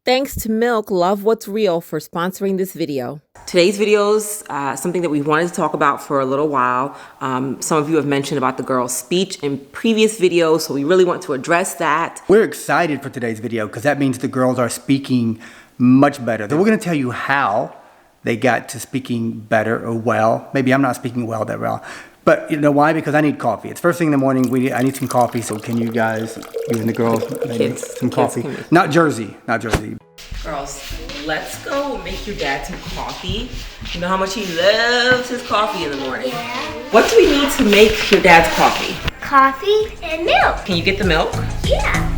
Thanks to Milk Love What's Real for sponsoring this video. Today's video is something that we wanted to talk about for a little while. Some of you have mentioned about the girl's speech in previous videos, so we really want to address that. We're excited for today's video because that means the girls are speaking much better. So we're going to tell you how they got to speaking better or well. Maybe I'm not speaking well that well. But you know why? Because I need coffee. It's first thing in the morning. I need some coffee. So can you guys, you and the girls, maybe some coffee? Not Jersey. Girls, let's go make your dad some coffee. You know how much he loves his coffee in the morning. Yeah. What do we need to make your dad's coffee? Coffee and milk. Can you get the milk? Yeah.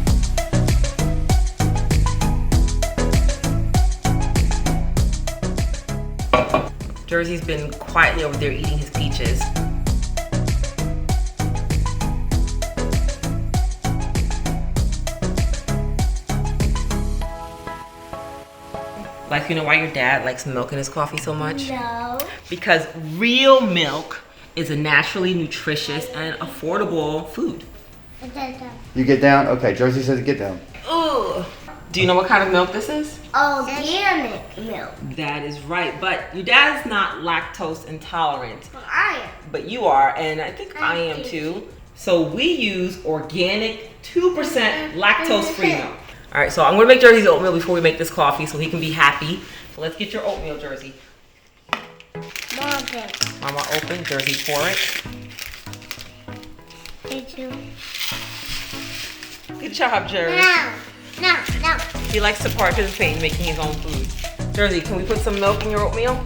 Jersey's been quietly over there eating his peaches. Like, you know why your dad likes milk in his coffee so much? No. Because real milk is a naturally nutritious and affordable food. You get down? Okay, Jersey says get down. Ooh. Do you know what kind of milk this is? Organic milk. That is right, but your dad's not lactose intolerant. Well, I am. But you are, and I think I am too. So we use organic 2% lactose-free milk. All right, so I'm gonna make Jersey's oatmeal before we make this coffee so he can be happy. So let's get your oatmeal, Jersey. Mama open, Jersey pour it. Thank you. Good job, Jersey. No. He likes to participate in making his own food. Jersey, can we put some milk in your oatmeal?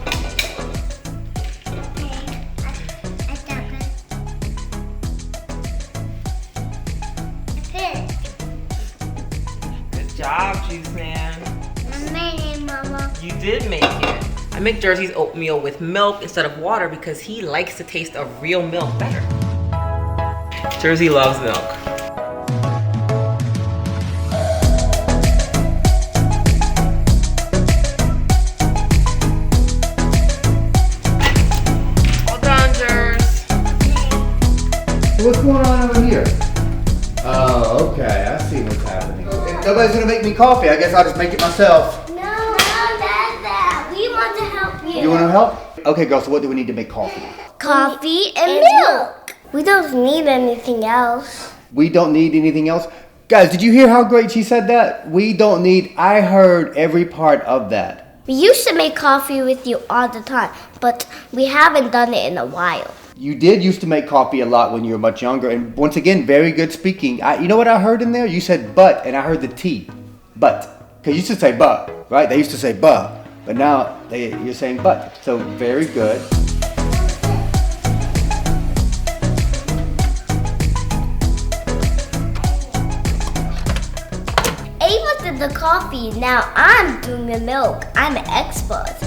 Good job, Juice Man. I made it, Mama. You did make it. I make Jersey's oatmeal with milk instead of water because he likes the taste of real milk better. Jersey loves milk. All done, Jers. What's going on over here? Oh, okay. I see what's happening. If nobody's gonna make me coffee, I guess I'll just make it myself. No, Dad. We want to help you. You wanna help? Okay, girls, so what do we need to make coffee? Coffee and milk. We don't need anything else. We don't need anything else? Guys, did you hear how great she said that? We don't need, I heard every part of that. We used to make coffee with you all the time, but we haven't done it in a while. You did used to make coffee a lot when you were much younger, and once again, very good speaking. You know what I heard in there? You said but, and I heard the T. But. Because you used to say but, right? They used to say but now you're saying but. So very good. Ava did the coffee, now I'm doing the milk. I'm an expert.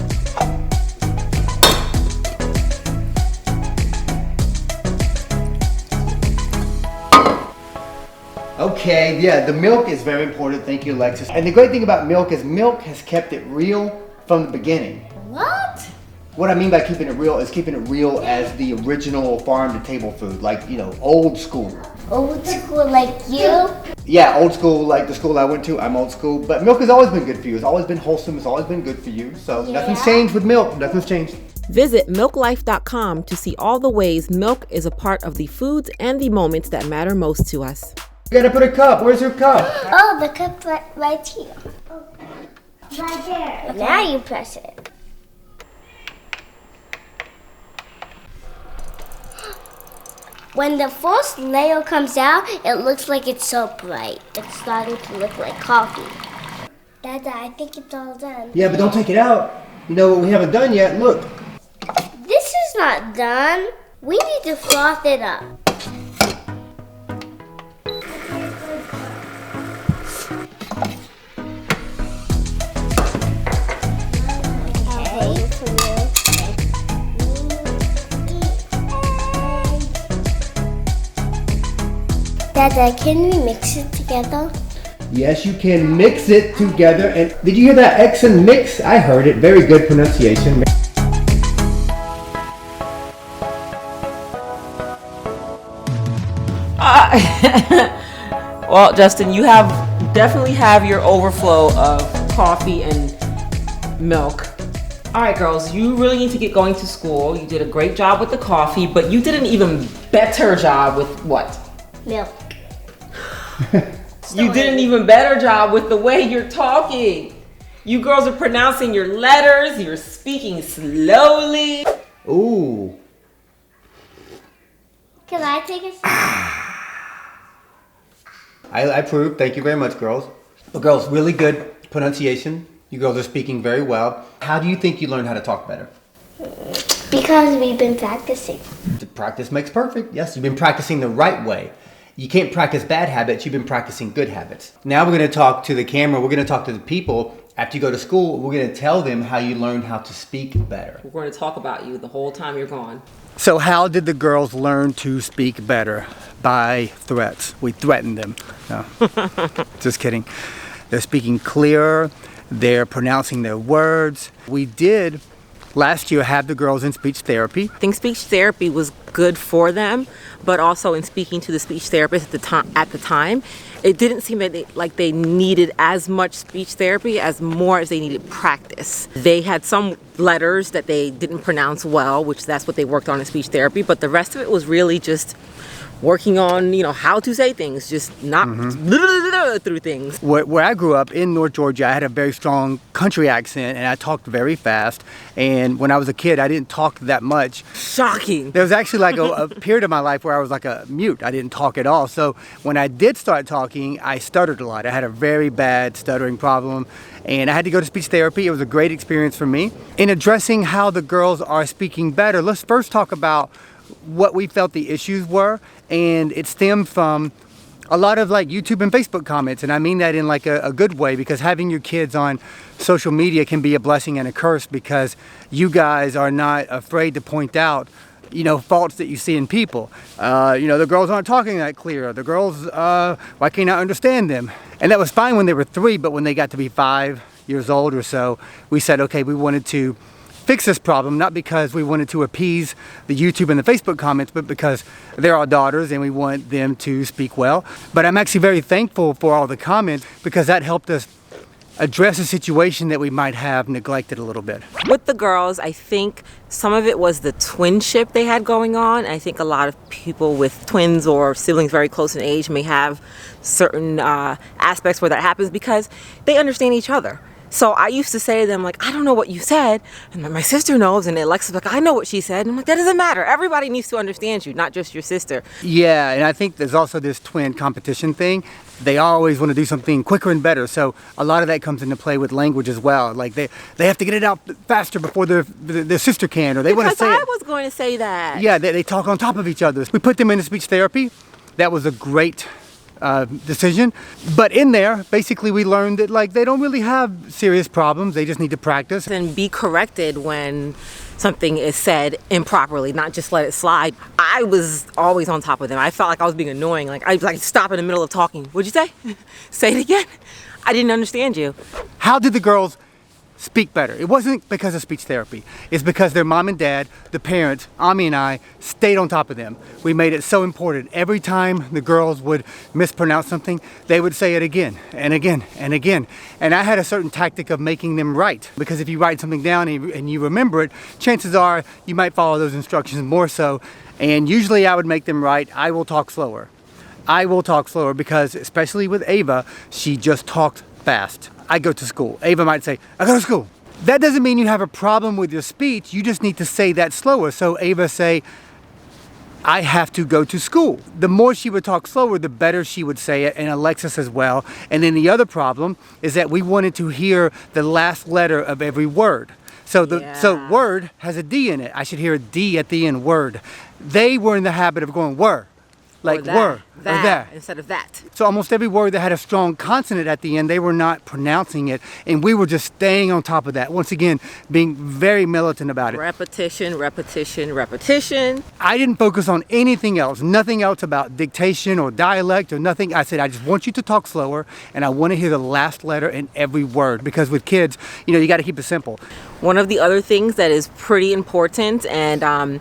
Okay, yeah, the milk is very important. Thank you, Alexis. And the great thing about milk is milk has kept it real from the beginning. What? What I mean by keeping it real is keeping it real as the original farm-to-table food, like, you know, old school. Old school like you? Yeah, old school, like the school I went to. I'm old school. But milk has always been good for you. It's always been wholesome. It's always been good for you. So nothing's changed with milk. Nothing's changed. Visit milklife.com to see all the ways milk is a part of the foods and the moments that matter most to us. You gotta put a cup. Where's your cup? Oh, the cup right here. Right there. Now you press it. When the first layer comes out, it looks like it's so bright. It's starting to look like coffee. Dada, I think it's all done. Yeah, but don't take it out. You know what we haven't done yet? Look. This is not done. We need to froth it up. Dada, can we mix it together? Yes, you can mix it together. And did you hear that X and mix? I heard it. Very good pronunciation. Well, Justin, you definitely have your overflow of coffee and milk. All right, girls, you really need to get going to school. You did a great job with the coffee, but you did an even better job with what? Milk. You did an even better job with the way you're talking. You girls are pronouncing your letters. You're speaking slowly. Ooh. Can I take a sip? I approve. Thank you very much, girls. Well, girls, really good pronunciation. You girls are speaking very well. How do you think you learned how to talk better? Because we've been practicing. The practice makes perfect. Yes, you've been practicing the right way. You can't practice bad habits. You've been practicing good habits. Now we're going to talk to the camera. We're going to talk to the people. After you go to school, we're going to tell them how you learned how to speak better. We're going to talk about you the whole time you're gone. So how did the girls learn to speak better? By threats. We threatened them. No, just kidding. They're speaking clearer. They're pronouncing their words. We did last year have the girls in speech therapy. I think speech therapy was good for them, but also in speaking to the speech therapist at the time, it didn't seem like they needed as much speech therapy as more as they needed practice. They had some letters that they didn't pronounce well, which that's what they worked on in speech therapy, but the rest of it was really just working on, how to say things, just not through things. Where I grew up in North Georgia, I had a very strong country accent and I talked very fast. And when I was a kid, I didn't talk that much. Shocking. There was actually like a period of my life where I was like a mute. I didn't talk at all. So when I did start talking, I stuttered a lot. I had a very bad stuttering problem and I had to go to speech therapy. It was a great experience for me. In addressing how the girls are speaking better, let's first talk about what we felt the issues were, and it stemmed from a lot of like YouTube and Facebook comments, and I mean that in like a good way, because having your kids on social media can be a blessing and a curse, because you guys are not afraid to point out faults that you see in people. The girls aren't talking that clear. The girls, why can't I understand them? And that was fine when they were 3, but when they got to be 5 years old or so, we said, okay, we wanted to fix this problem, not because we wanted to appease the YouTube and the Facebook comments, but because they're our daughters and we want them to speak well. But I'm actually very thankful for all the comments, because that helped us address a situation that we might have neglected a little bit. With the girls, I think some of it was the twinship they had going on. I think a lot of people with twins or siblings very close in age may have certain aspects where that happens, because they understand each other. So I used to say to them, like, I don't know what you said. And my sister knows. And Alexa's like, I know what she said. And I'm like, that doesn't matter. Everybody needs to understand you, not just your sister. Yeah, and I think there's also this twin competition thing. They always want to do something quicker and better. So a lot of that comes into play with language as well. Like they have to get it out faster before their sister can, or they want to say it. I was going to say that. Yeah, they talk on top of each other. We put them into speech therapy. That was a great decision. But in there, basically we learned that like they don't really have serious problems. They just need to practice. And be corrected when something is said improperly, not just let it slide. I was always on top of them. I felt like I was being annoying. Like I'd like stop in the middle of talking. What'd you say? Say it again. I didn't understand you. How did the girls speak better? It wasn't because of speech therapy. It's because their mom and dad, the parents, Ami and I, stayed on top of them. We made it so important. Every time the girls would mispronounce something, they would say it again and again and again. And I had a certain tactic of making them right. Because if you write something down and you remember it, chances are you might follow those instructions more so. And usually I would make them right. I will talk slower. I will talk slower because, especially with Ava, she just talked fast. I go to school. Ava might say, I go to school. That doesn't mean you have a problem with your speech. You just need to say that slower. So Ava say, I have to go to school. The more she would talk slower, the better she would say it, and Alexis as well. And then the other problem is that we wanted to hear the last letter of every word. So so word has a D in it. I should hear a D at the end, word. They were in the habit of going were. Like were, or that, instead of that. So almost every word that had a strong consonant at the end, they were not pronouncing it. And we were just staying on top of that. Once again, being very militant about it. Repetition, repetition, repetition. I didn't focus on anything else, nothing else about dictation or dialect or nothing. I said, I just want you to talk slower and I want to hear the last letter in every word. Because with kids, you got to keep it simple. One of the other things that is pretty important, and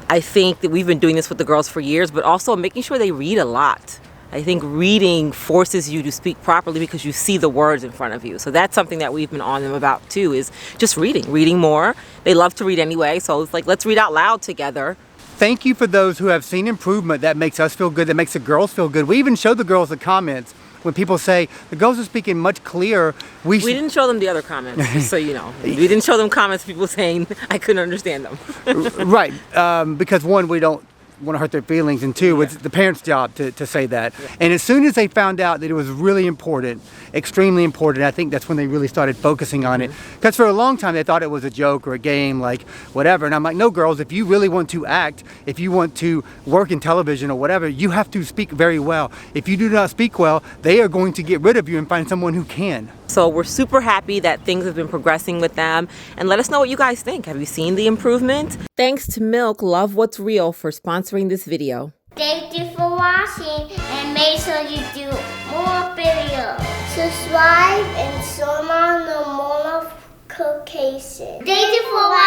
I think that we've been doing this with the girls for years, but also making sure they read a lot. I think reading forces you to speak properly because you see the words in front of you. So that's something that we've been on them about too, is just reading more. They love to read anyway, so it's like, let's read out loud together. Thank you for those who have seen improvement. That makes us feel good, that makes the girls feel good. We even show the girls the comments. When people say, the girls are speaking much clearer, we didn't show them the other comments, just so you know. We didn't show them comments, people saying I couldn't understand them. Right, because one, we don't want to hurt their feelings, and two, it's the parents' job to say that. And as soon as they found out that it was really important, extremely important, I think that's when they really started focusing on it. Because for a long time they thought it was a joke or a game, like whatever. And I'm like, no, girls, if you really want to act, if you want to work in television or whatever, you have to speak very well. If you do not speak well, they are going to get rid of you and find someone who can. So we're super happy that things have been progressing with them, and let us know what you guys think. Have you seen the improvement? Thanks to Milk Love What's Real for sponsoring this video. Thank you for watching, and make sure you do more videos. Subscribe and turn on the notification. Thank you for watching.